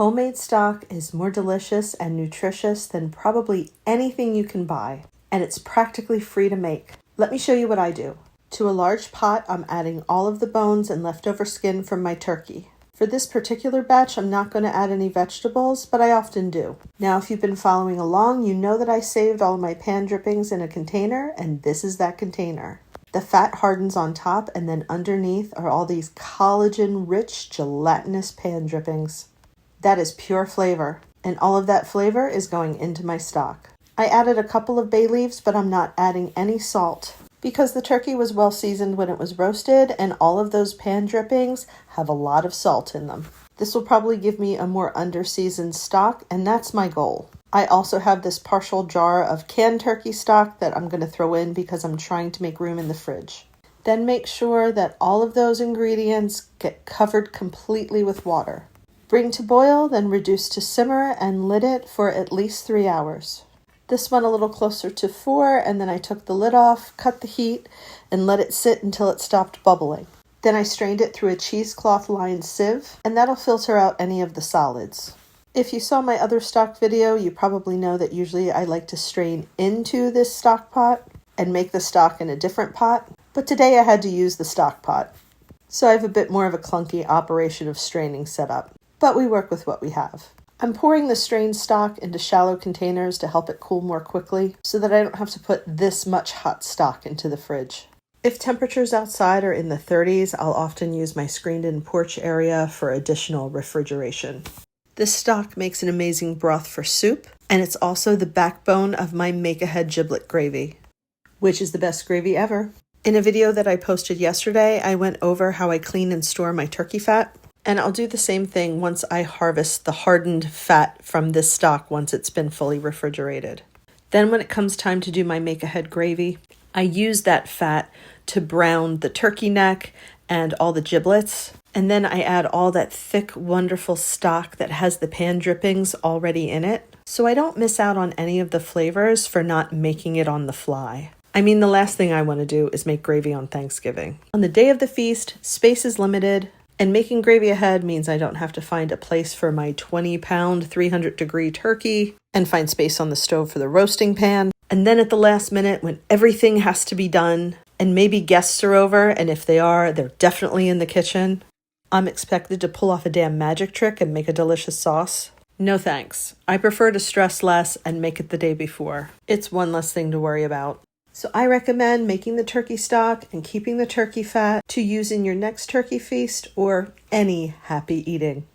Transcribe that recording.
Homemade stock is more delicious and nutritious than probably anything you can buy, and it's practically free to make. Let me show you what I do. To a large pot, I'm adding all of the bones and leftover skin from my turkey. For this particular batch, I'm not going to add any vegetables, but I often do. Now, if you've been following along, you know that I saved all of my pan drippings in a container, and this is that container. The fat hardens on top, and then underneath are all these collagen-rich, gelatinous pan drippings. That is pure flavor, and all of that flavor is going into my stock. I added a couple of bay leaves, but I'm not adding any salt because the turkey was well seasoned when it was roasted, and all of those pan drippings have a lot of salt in them. This will probably give me a more under-seasoned stock, and that's my goal. I also have this partial jar of canned turkey stock that I'm going to throw in because I'm trying to make room in the fridge. Then make sure that all of those ingredients get covered completely with water. Bring to boil, then reduce to simmer and lid it for at least 3 hours. This went a little closer to 4, and then I took the lid off, cut the heat, and let it sit until it stopped bubbling. Then I strained it through a cheesecloth lined sieve, and that'll filter out any of the solids. If you saw my other stock video, you probably know that usually I like to strain into this stock pot and make the stock in a different pot, but today I had to use the stock pot. So I have a bit more of a clunky operation of straining set up, but we work with what we have. I'm pouring the strained stock into shallow containers to help it cool more quickly so that I don't have to put this much hot stock into the fridge. If temperatures outside are in the 30s, I'll often use my screened-in porch area for additional refrigeration. This stock makes an amazing broth for soup, and it's also the backbone of my make-ahead giblet gravy, which is the best gravy ever. In a video that I posted yesterday, I went over how I clean and store my turkey fat. And I'll do the same thing once I harvest the hardened fat from this stock once it's been fully refrigerated. Then when it comes time to do my make-ahead gravy, I use that fat to brown the turkey neck and all the giblets. And then I add all that thick, wonderful stock that has the pan drippings already in it. So I don't miss out on any of the flavors for not making it on the fly. I mean, the last thing I want to do is make gravy on Thanksgiving. On the day of the feast, space is limited. And making gravy ahead means I don't have to find a place for my 20-pound, 300-degree turkey and find space on the stove for the roasting pan. And then at the last minute, when everything has to be done and maybe guests are over, and if they are, they're definitely in the kitchen, I'm expected to pull off a damn magic trick and make a delicious sauce. No thanks. I prefer to stress less and make it the day before. It's one less thing to worry about. So I recommend making the turkey stock and keeping the turkey fat to use in your next turkey feast or any happy eating.